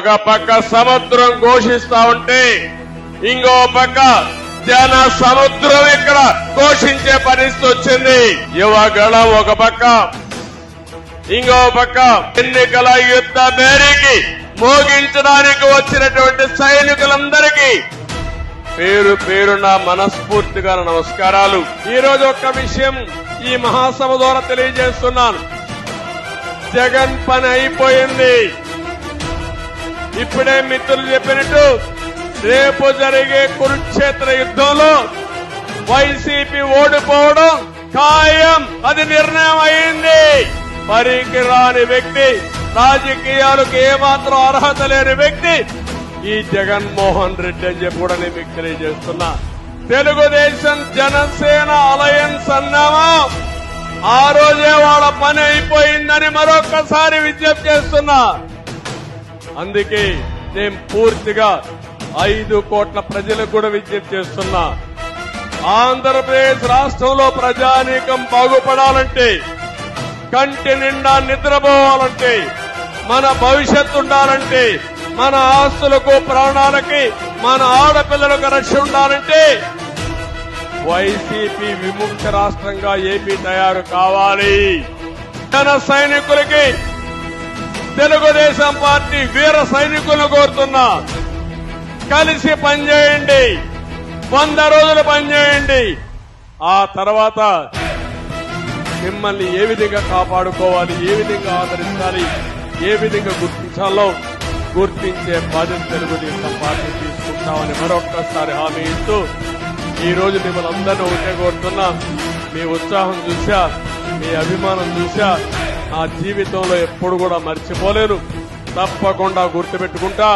ఒక పక్క సముద్రం ఘోషిస్తా ఉంటే ఇంకో పక్క జన సముద్రం ఇక్కడ ఘోషించే పరిస్థితి వచ్చింది. యువగళం ఒక పక్క, ఇంకో పక్క ఎన్నికల యుద్ధ బేరీకి మోగించడానికి వచ్చినటువంటి సైనికులందరికీ పేరు పేరున మనస్ఫూర్తిగా నమస్కారాలు. ఈ రోజు ఒక్క విషయం ఈ మహాసభ ద్వారా తెలియజేస్తున్నాను. జగన్ పని అయిపోయింది. ఇప్పుడే మిత్రులు చెప్పినట్టు రేపు జరిగే కురుక్షేత్ర యుద్ధంలో వైసీపీ ఓడిపోవడం ఖాయం. అది నిర్ణయం అయింది. పరికి రాని వ్యక్తి, రాజకీయాలకు ఏమాత్రం అర్హత లేని వ్యక్తి ఈ జగన్మోహన్ రెడ్డి అని చెప్పి కూడా నేను మీకు తెలియజేస్తున్నా. తెలుగుదేశం జనసేన అలయన్స్ అన్నామా, ఆ రోజే వాళ్ళ పని అయిపోయిందని మరొకసారి విజ్ఞప్తి చేస్తున్నా. అందుకే నేను పూర్తిగా 5 కోట్ల ప్రజలకు కూడా విజ్ఞప్తి చేస్తున్నా. ఆంధ్రప్రదేశ్ రాష్ట్రంలో ప్రజానీకం బాగుపడాలంటే, కంటి నిండా నిద్రపోవాలంటే, మన భవిష్యత్తు ఉండాలంటే, మన ఆస్తులకు ప్రాణాలకి మన ఆడపిల్లలకు రక్షణ ఉండాలంటే వైసీపీ విముక్త రాష్ట్రంగా ఏపీ తయారు కావాలి. జన సైనికులకి తెలుగుదేశం పార్టీ వీర సైనికులను కోరుతున్నా. కలిసి పనిచేయండి, 100 రోజులు పనిచేయండి. ఆ తర్వాత మిమ్మల్ని ఏ విధంగా కాపాడుకోవాలి, ఏ విధంగా ఆదరించాలి, ఏ విధంగా గుర్తించాలో గుర్తించే బాధ్యత తెలుగుదేశం పార్టీ తీసుకుంటామని మరొక్కసారి హామీ ఇస్తూ ఈ రోజు మిమ్మల్ని అందరినీ ఒకటే కోరుతున్నా. మీ ఉత్సాహం చూసా, మీ అభిమానం చూసా నా జీవితంలో ఎప్పుడు కూడా మర్చిపోలేను. తప్పకుండా గుర్తుపెట్టుకుంటా.